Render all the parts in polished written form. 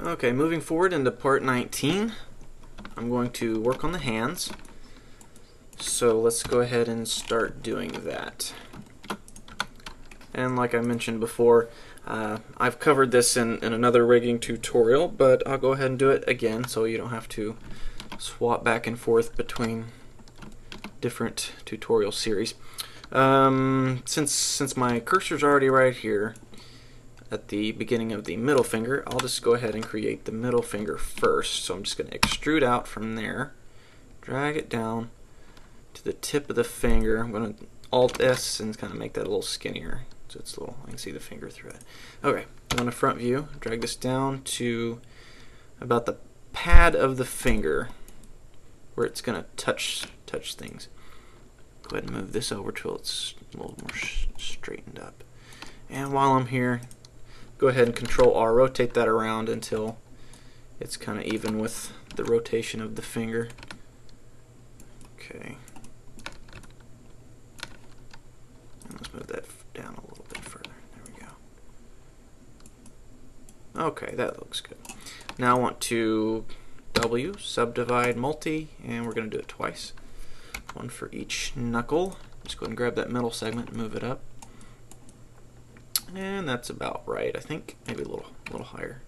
Okay, moving forward into part 19, I'm going to work on the hands. So let's go ahead and start doing that. And like I mentioned before, I've covered this in another rigging tutorial, but I'll go ahead and do it again so you don't have to swap back and forth between different tutorial series. Since my cursor's already right here at the beginning of the middle finger, I'll just go ahead and create the middle finger first. So I'm just going to extrude out from there, drag it down to the tip of the finger. I'm going to Alt S and kind of make that a little skinnier so it's a little, I can see the finger through it. Okay, go on a front view, drag this down to about the pad of the finger where it's going to touch things. Go ahead and move this over till it's a little more straightened up. And while I'm here, go ahead and Control R, rotate that around until it's kind of even with the rotation of the finger. Okay. And let's move that down a little bit further. There we go. Okay, that looks good. Now I want to W, subdivide multi, and we're going to do it twice. One for each knuckle. Just go ahead and grab that middle segment and move it up. And that's about right, I think. Maybe a little higher.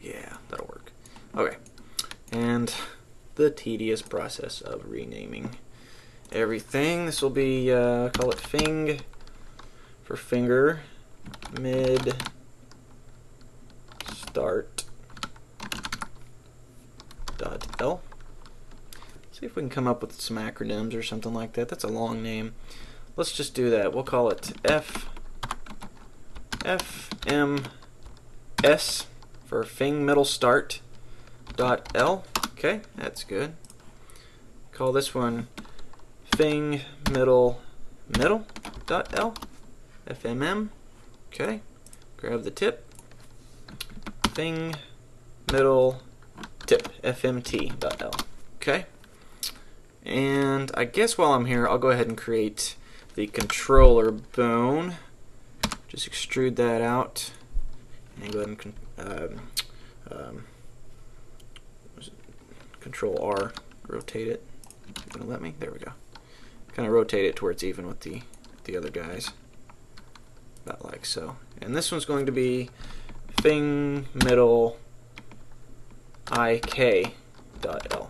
Yeah, that'll work. Okay. And the tedious process of renaming everything. This will be, call it Fing for finger, mid, start, .l. See if we can come up with some acronyms or something like that. That's a long name. Let's just do that. We'll call it FMS for Fing middle start .l. Okay, that's good. Call this one Fing middle .l. FMM. Okay. Grab the tip. Fing middle tip FMT.l. Okay. And I guess while I'm here, I'll go ahead and create the controller bone. Just extrude that out and go ahead and Control R, rotate it. You're gonna let me? There we go. Kind of rotate it to where it's even with the other guys, about like so. And this one's going to be Fing middle IK.l.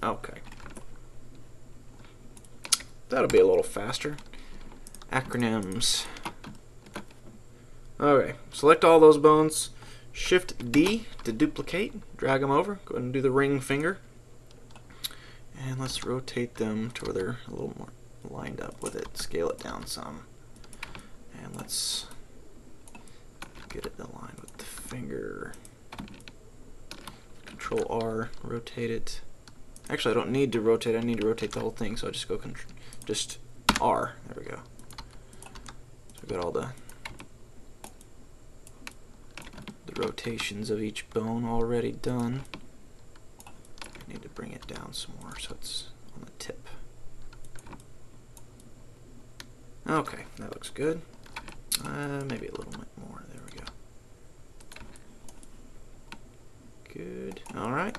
Okay. That'll be a little faster. Acronyms. Okay, select all those bones. Shift D to duplicate. Drag them over. Go ahead and do the ring finger. And let's rotate them to where they're a little more lined up with it. Scale it down some. And let's get it aligned with the finger. Control R, rotate it. Actually, I don't need to rotate. I need to rotate the whole thing, so I just go just R. There we go. So we've got all the rotations of each bone already done. I need to bring it down some more so it's on the tip. Okay, that looks good. Maybe a little bit more. There we go. Good. All right.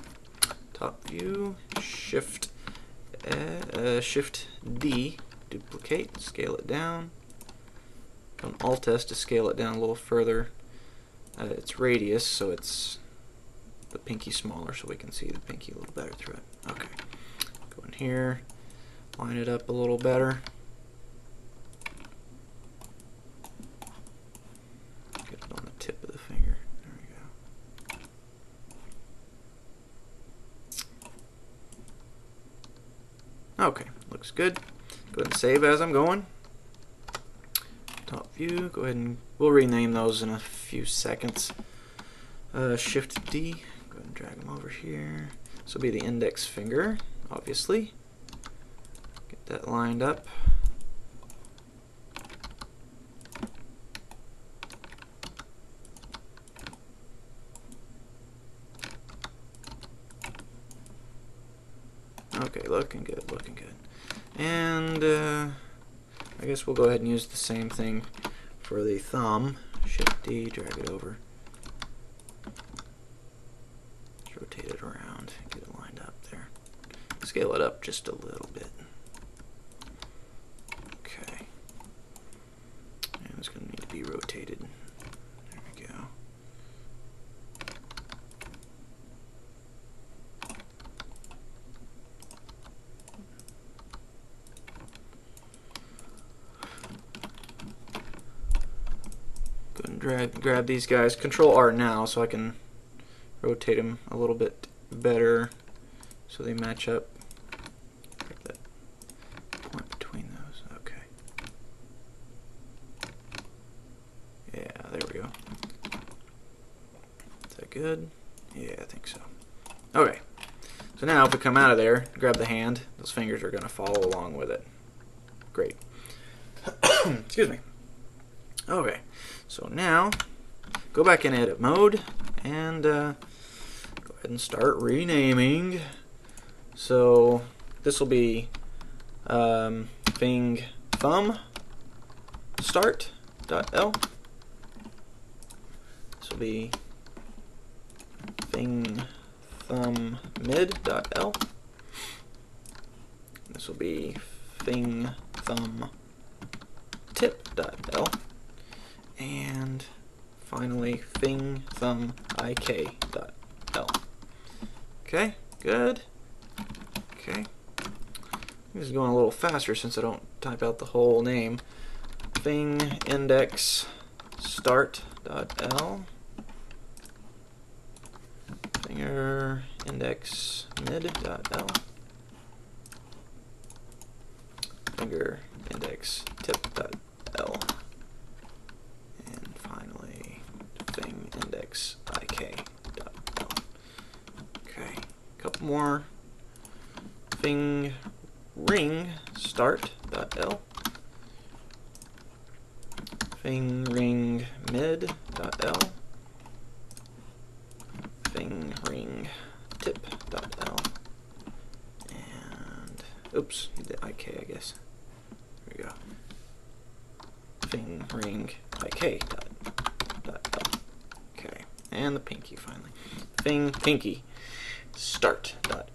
Top view. Shift D. Duplicate. Scale it down. An Alt S to scale it down a little further. Its radius, so it's the pinky smaller, so we can see the pinky a little better through it. Okay. Go in here. Line it up a little better. Get it on the tip of the finger. There we go. Okay, looks good. Go ahead and save as I'm going. Top view, go ahead and we'll rename those in a few seconds. Shift D, go ahead and drag them over here. This will be the index finger, obviously. Get that lined up. Okay, looking good, looking good. And I guess we'll go ahead and use the same thing for the thumb, Shift D, drag it over. Let's rotate it around, get it lined up there. Scale it up just a little bit. Okay. And it's going to need to be rotated. There we go. Go and grab these guys. Control R now so I can rotate them a little bit better so they match up. That point between those. Okay. Yeah, there we go. Is that good? Yeah, I think so. Okay. So now if we come out of there, grab the hand, those fingers are going to follow along with it. Great. Excuse me. Okay. So now, go back in edit mode and go ahead and start renaming. So this will be Fing Thumb Start.l. This will be Fing Thumb Mid.l. This will be Fing Thumb Tip.l. And finally Fing Thumb IK.l. Okay, good. Okay. This is going a little faster since I don't type out the whole name. Fing Index Start.l. Finger Index Mid.l. Finger Index Tip.l. And finally Fing Index IK.l. Okay, a couple more. Fing Ring Start.l. Fing Ring Mid.l. Fing Ring Tip.l. And oops, the IK, I guess. There we go. Fing Ring IK.l. Okay, and the pinky finally. Fing Pinky Start.l.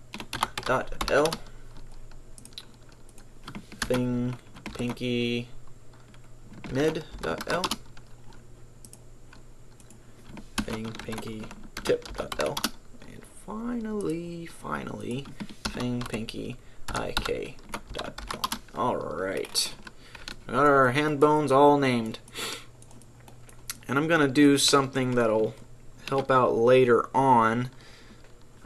Fing Pinky Mid.l. Fing Pinky Tip.l. And finally, Fing Pinky IK.l. Alright. We got our hand bones all named. And I'm going to do something that'll help out later on.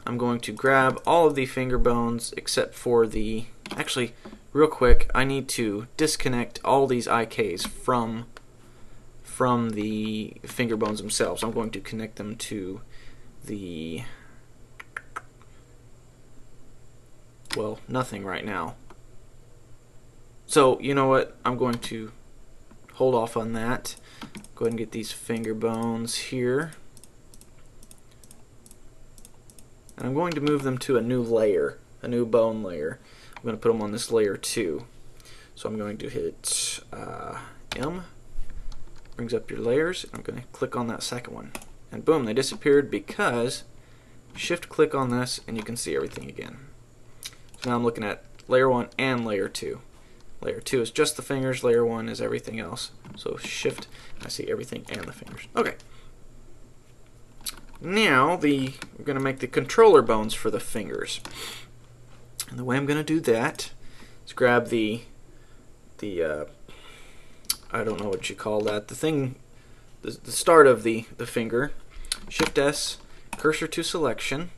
I'm going to grab all of the finger bones except for the... Actually, real quick, I need to disconnect all these IKs from the finger bones themselves. I'm going to connect them to the... well, nothing right now. So, you know what? I'm going to hold off on that. Go ahead and get these finger bones here. And I'm going to move them to a new layer, a new bone layer. I'm going to put them on this layer 2. So I'm going to hit M, brings up your layers. I'm going to click on that second one. And boom, they disappeared because shift click on this and you can see everything again. So now I'm looking at layer 1 and layer 2. Layer 2 is just the fingers, layer 1 is everything else. So shift, I see everything and the fingers. Okay. Now we're going to make the controller bones for the fingers. And the way I'm going to do that is grab the I don't know what you call that, the thing, the start of the finger. Shift S, cursor to selection.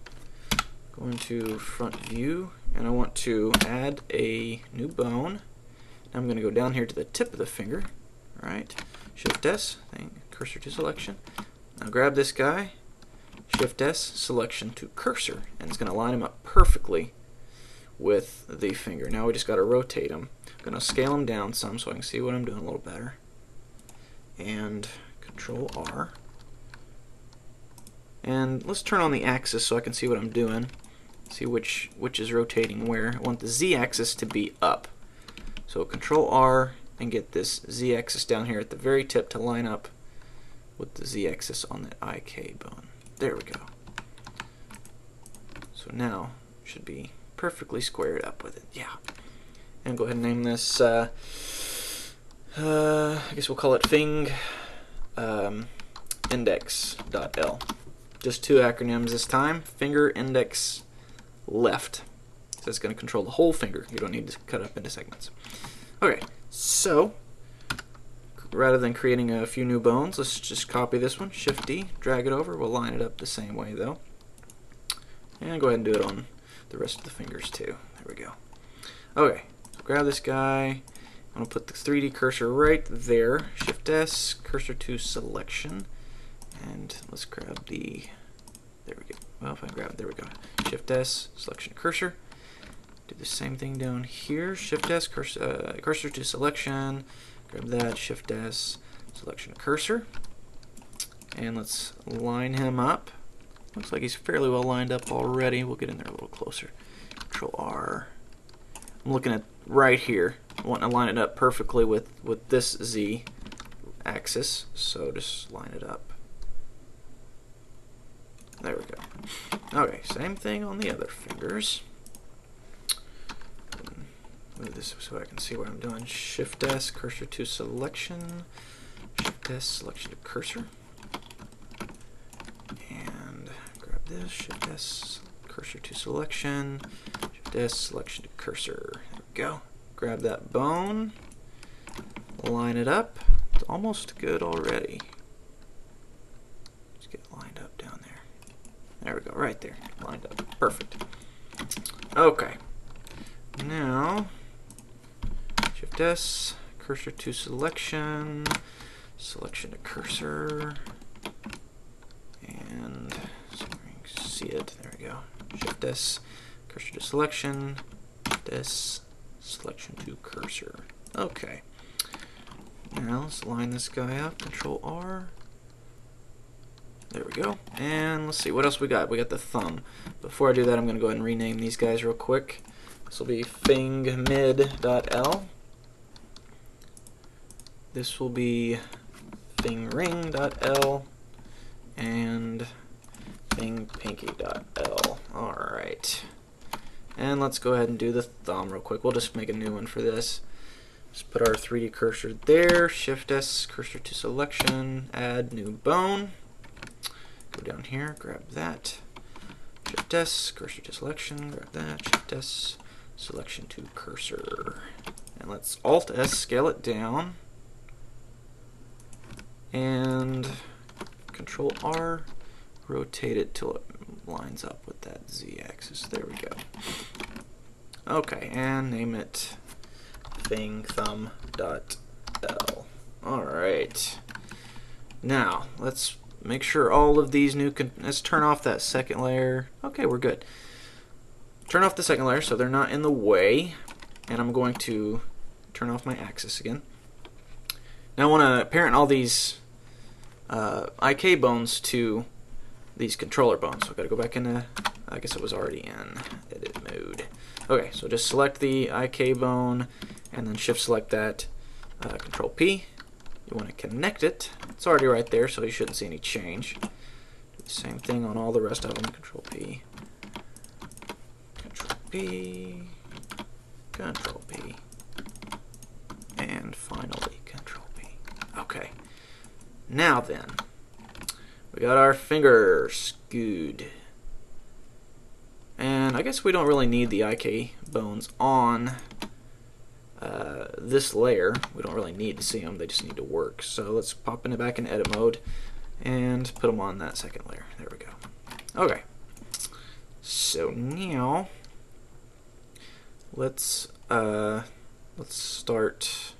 Go into front view, and I want to add a new bone. Now I'm going to go down here to the tip of the finger. Right. Shift S, cursor to selection. Now grab this guy. Shift S, selection to cursor, and it's going to line him up perfectly with the finger. Now we just got to rotate him. I'm going to scale him down some so I can see what I'm doing a little better. And Control R. And let's turn on the axis so I can see what I'm doing. See which is rotating where. I want the Z axis to be up. So Control R and get this z-axis down here at the very tip to line up with the z-axis on the IK bone. There we go. So now should be perfectly squared up with it. Yeah. And go ahead and name this, I guess we'll call it Fing index.l. Just two acronyms this time. Finger index left. So it's going to control the whole finger. You don't need to cut up into segments. Okay, so rather than creating a few new bones, let's just copy this one, Shift D, drag it over. We'll line it up the same way though. And go ahead and do it on the rest of the fingers too. There we go. Okay, so grab this guy. I'm going to put the 3D cursor right there. Shift S, cursor to selection. And let's grab the, there we go. Well, if I grab it, there we go. Shift S, selection cursor. Do the same thing down here. Shift S, cursor to selection. Grab that, Shift S, selection cursor. And let's line him up. Looks like he's fairly well lined up already. We'll get in there a little closer. Control R. I'm looking at right here. I want to line it up perfectly with this Z axis. So just line it up. There we go. Okay, same thing on the other fingers. Move this so I can see what I'm doing. Shift S, cursor to selection. Shift S, selection to cursor. And grab this. Shift S, cursor to selection. Shift S, selection to cursor. There we go. Grab that bone. Line it up. It's almost good already. Just get it lined up down there. There we go. Right there. Lined up. Perfect. Okay. Now, Shift S, cursor to selection, selection to cursor, and so we can see it. There we go. Shift S, cursor to selection, Shift S, selection to cursor. Okay. Now let's line this guy up. Control R. There we go. And let's see what else we got. We got the thumb. Before I do that, I'm going to go ahead and rename these guys real quick. This will be fingmid.l. This will be fingring.l and fingpinky.l. Alright. And let's go ahead and do the thumb real quick. We'll just make a new one for this. Just put our 3D cursor there. Shift S, cursor to selection, add new bone. Go down here, grab that. Shift S, cursor to selection, grab that. Shift S, selection to cursor. And let's Alt S, scale it down. And Control R, rotate it till it lines up with that Z axis. There we go. Okay, and name it fingthumb.l. Alright. Now, let's make sure all of these new, let's turn off that second layer. Okay, we're good. Turn off the second layer so they're not in the way. And I'm going to turn off my axis again. Now I want to parent all these IK bones to these controller bones. So I've got to go back into, I guess it was already in edit mode. Okay, so just select the IK bone and then shift select that, Control P. You want to connect it. It's already right there, so you shouldn't see any change. Do the same thing on all the rest of them. Control P. Control P. Control P. And finally, Control P. Okay. Now then, we got our fingers. Good. And I guess we don't really need the IK bones on this layer. We don't really need to see them, they just need to work. So let's pop it back in edit mode and put them on that second layer. There we go. Okay. So now let's start.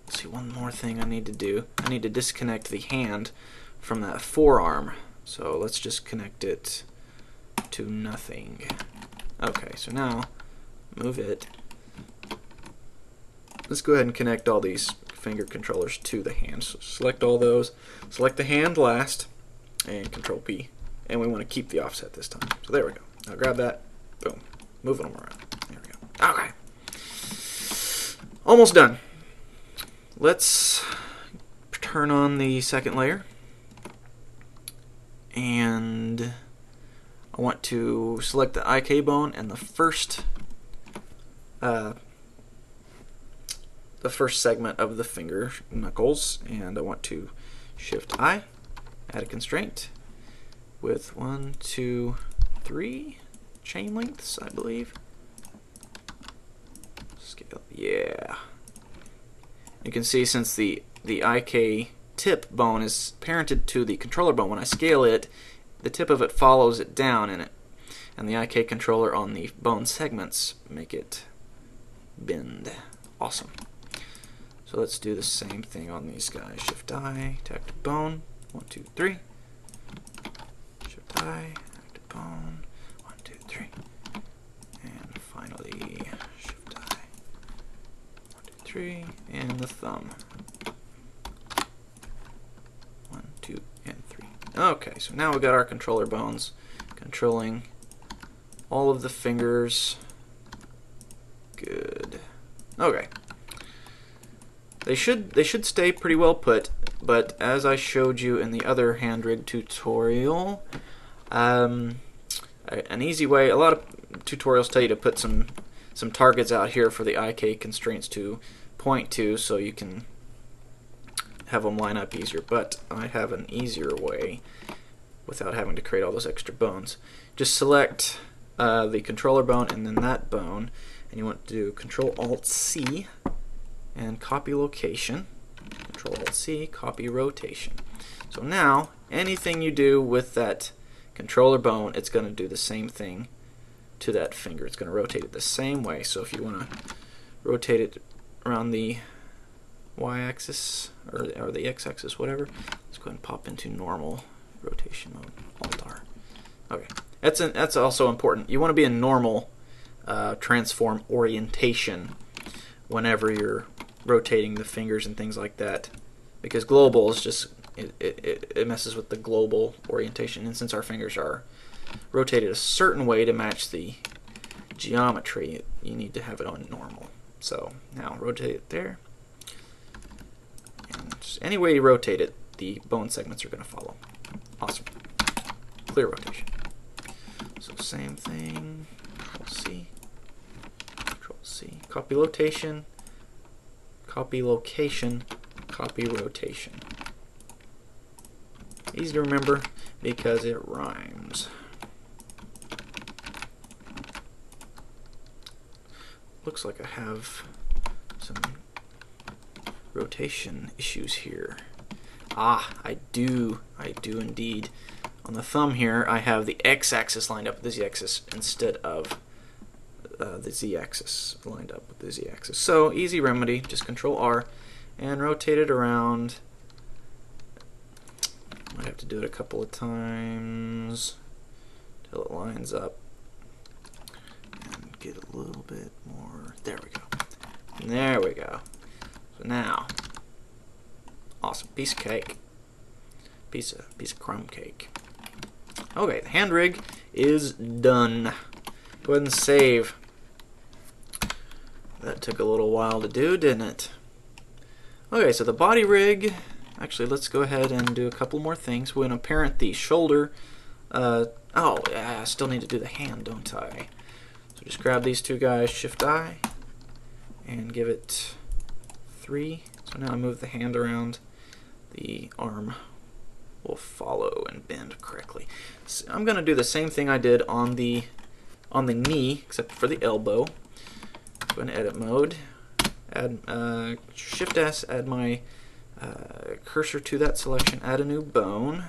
Let's see, one more thing I need to do. I need to disconnect the hand from that forearm. So let's just connect it to nothing. Okay, so now move it. Let's go ahead and connect all these finger controllers to the hand. So select all those. Select the hand last and Control P. And we want to keep the offset this time. So there we go. Now grab that. Boom. Moving them around. There we go. Okay. Almost done. let's turn on the second layer, and I want to select the IK bone and the first segment of the finger knuckles, and I want to Shift I, add a constraint with 1, 2, 3 chain lengths, I believe. Scale, yeah. You can see since the IK tip bone is parented to the controller bone, when I scale it, the tip of it follows it down in it, and the IK controller on the bone segments make it bend. Awesome. So let's do the same thing on these guys. Shift I, to active bone, 1, 2, 3. Shift I, active bone, 1, 2, 3. And finally, Shift I, 1, 2, 3, and the thumb. 1, 2, and 3. Okay, so now we've got our controller bones controlling all of the fingers. Good. Okay. They should stay pretty well put, but as I showed you in the other hand rig tutorial, an easy way, a lot of tutorials tell you to put some targets out here for the IK constraints to point to so you can have them line up easier, but I have an easier way without having to create all those extra bones. Just select the controller bone and then that bone, and you want to do Control-Alt-C and copy location, Control-Alt-C, copy rotation. So now, anything you do with that controller bone, it's going to do the same thing to that finger. It's going to rotate it the same way. So if you want to rotate it around the y-axis or the x-axis, whatever, let's go ahead and pop into normal rotation mode, Alt-R. Okay, that's also important. You want to be in normal transform orientation whenever you're rotating the fingers and things like that, because global is just it messes with the global orientation, and since our fingers are rotated a certain way to match the geometry, you need to have it on normal. So now rotate it there, and just any way you rotate it, the bone segments are going to follow. Awesome. Clear rotation. So same thing, Control-C, Control-C, copy location, copy location, copy rotation. Easy to remember because it rhymes. Looks like I have some rotation issues here. Ah, I do indeed. On the thumb here, I have the x-axis lined up with the z-axis instead of the z-axis lined up with the z-axis. So easy remedy, just Control-R and rotate it around. Might have to do it a couple of times till it lines up and get a little bit more. There we go. There we go. So now, awesome, piece of cake, piece of crumb cake. Okay, the hand rig is done. Go ahead and save. That took a little while to do, didn't it? Okay, so the body rig, actually let's go ahead and do a couple more things. We're going to parent the shoulder. I still need to do the hand, don't I? So just grab these two guys, Shift I, and give it 3. So now I move the hand around. The arm will follow and bend correctly. So I'm going to do the same thing I did on the knee, except for the elbow. Go in edit mode, add Shift S, add my cursor to that selection, add a new bone,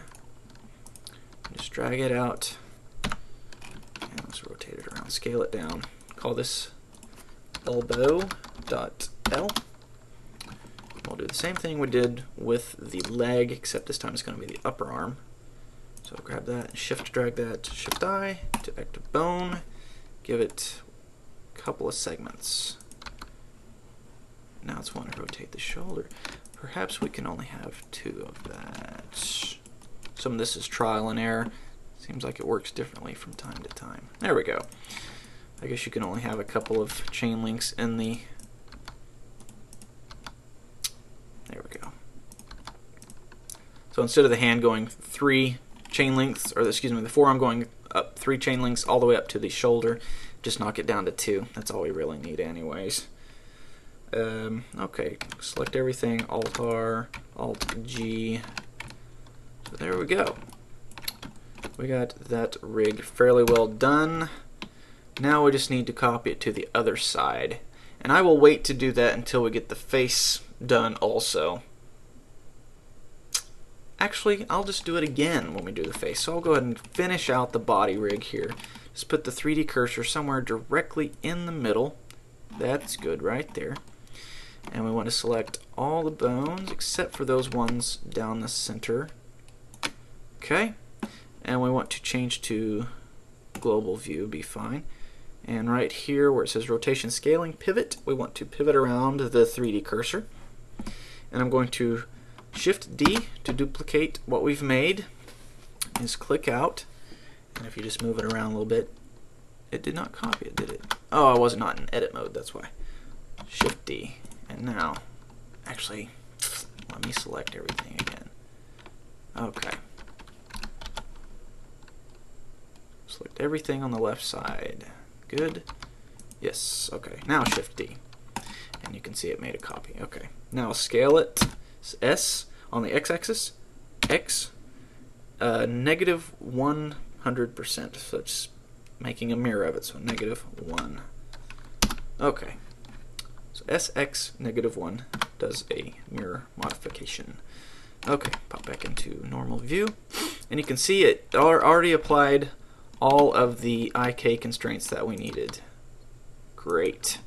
just drag it out, and let's rotate it around, scale it down. Call this elbow.L. We'll do the same thing we did with the leg, except this time it's going to be the upper arm. So grab that and shift drag that to Shift I to active bone, give it a couple of segments. Now it's want to rotate the shoulder. Perhaps we can only have 2 of that. Some of this is trial and error. Seems like it works differently from time to time. There we go. I guess you can only have a couple of chain links in the So instead of the hand going 3 chain lengths, or excuse me, the forearm going up 3 chain lengths all the way up to the shoulder, just knock it down to 2. That's all we really need anyways. Okay, select everything, Alt-R, Alt-G. So there we go. We got that rig fairly well done. Now we just need to copy it to the other side. And I will wait to do that until we get the face done also. Actually, I'll just do it again when we do the face. So I'll go ahead and finish out the body rig here. Just put the 3D cursor somewhere directly in the middle. That's good right there. And we want to select all the bones except for those ones down the center. Okay. And we want to change to global view, be fine. And right here where it says rotation scaling pivot, we want to pivot around the 3D cursor. And I'm going to Shift D to duplicate what we've made. Just click out. And if you just move it around a little bit, it did not copy it, did it? Oh, I was not in edit mode, that's why. Shift D. And now, actually, let me select everything again. Okay. Select everything on the left side. Good. Yes. Okay. Now Shift D. And you can see it made a copy. Okay. Now scale it. S on the x-axis. X. Negative 100%. So it's making a mirror of it. So negative 1. Okay. So SX negative 1 does a mirror modification. Okay. Pop back into normal view. And you can see it already applied all of the IK constraints that we needed. Great.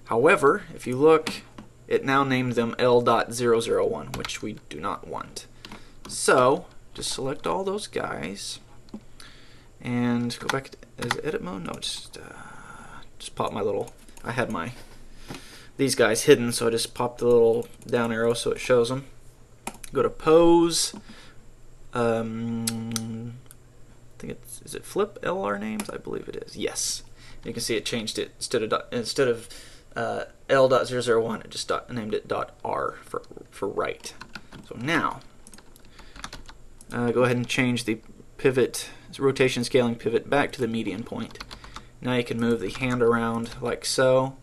However, if you look, it now named them L.001, which we do not want. So, just select all those guys and go back to edit mode. No, just pop my little, I had these guys hidden, so I just popped the little down arrow so it shows them. Go to pose. I think is it flip LR names? I believe it is. Yes. You can see it changed it instead of L.001, it just named it .R for right. So now, go ahead and change the pivot, rotation scaling pivot back to the median point. Now you can move the hand around like so,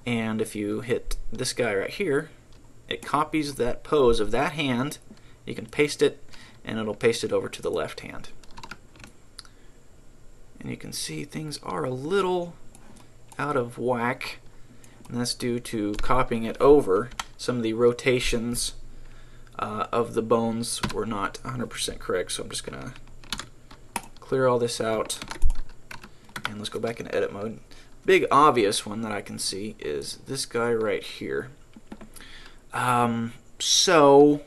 and if you hit this guy right here, it copies that pose of that hand. You can paste it, and it'll paste it over to the left hand. And you can see things are a little out of whack, and that's due to copying it over. Some of the rotations of the bones were not 100% correct, so I'm just going to clear all this out, and let's go back into edit mode. Big obvious one that I can see is this guy right here. So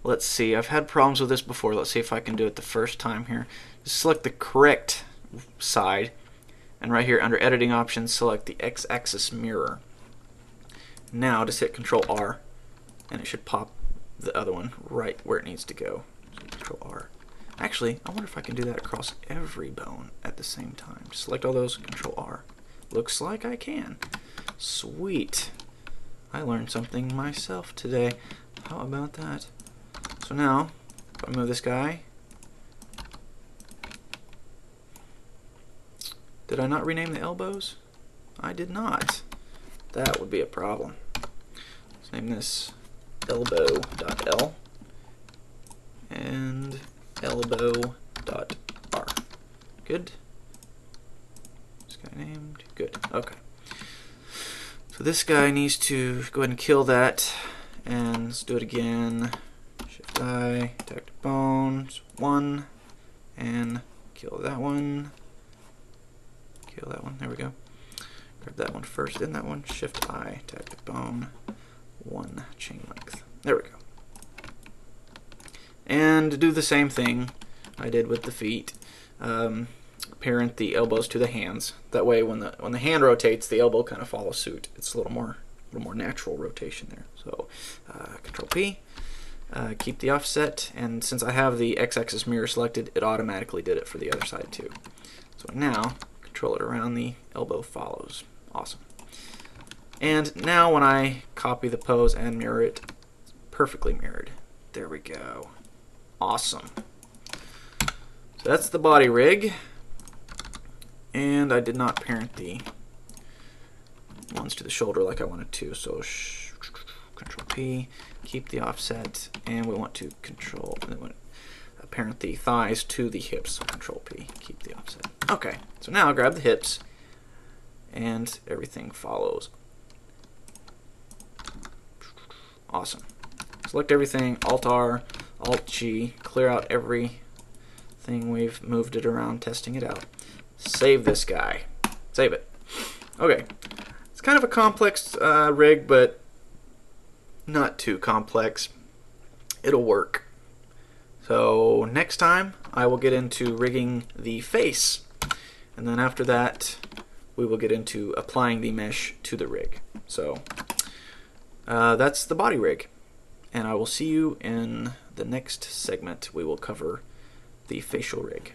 let's see, I've had problems with this before. Let's see if I can do it the first time here. Just select the correct side, and right here under editing options select the x-axis mirror. Now just hit Control R and it should pop the other one right where it needs to go. So Control R. Actually, I wonder if I can do that across every bone at the same time. Just select all those, Control R. Looks like I can. Sweet. I learned something myself today. How about that? So now, if I move this guy, did I not rename the elbows? I did not. That would be a problem. Let's name this elbow.L and elbow.R. Good. This guy named. Good. Okay. So this guy needs to go ahead and kill that. And let's do it again. Shift I, attack the bones. 1. And kill that one. Kill that one. There we go. Grab that one first, then that one. Shift I, attack the bone. 1 chain length. There we go. And do the same thing I did with the feet. Parent the elbows to the hands. That way, when the hand rotates, the elbow kind of follows suit. It's a little more natural rotation there. So, Control P. Keep the offset, and since I have the x-axis mirror selected, it automatically did it for the other side too. So now, control it around the elbow follows. Awesome. And now when I copy the pose and mirror it, it's perfectly mirrored. There we go. Awesome. So that's the body rig. And I did not parent the ones to the shoulder like I wanted to. So Control P, keep the offset, and we want to parent the thighs to the hips. So Control P, keep the offset. Okay, so now grab the hips, and everything follows. Awesome. Select everything, Alt-R, Alt-G, clear out everything we've moved it around, testing it out. Save this guy. Save it. Okay. It's kind of a complex rig, but not too complex. It'll work. So next time, I will get into rigging the face. And then after that, we will get into applying the mesh to the rig. So that's the body rig. And I will see you in the next segment. We will cover the facial rig.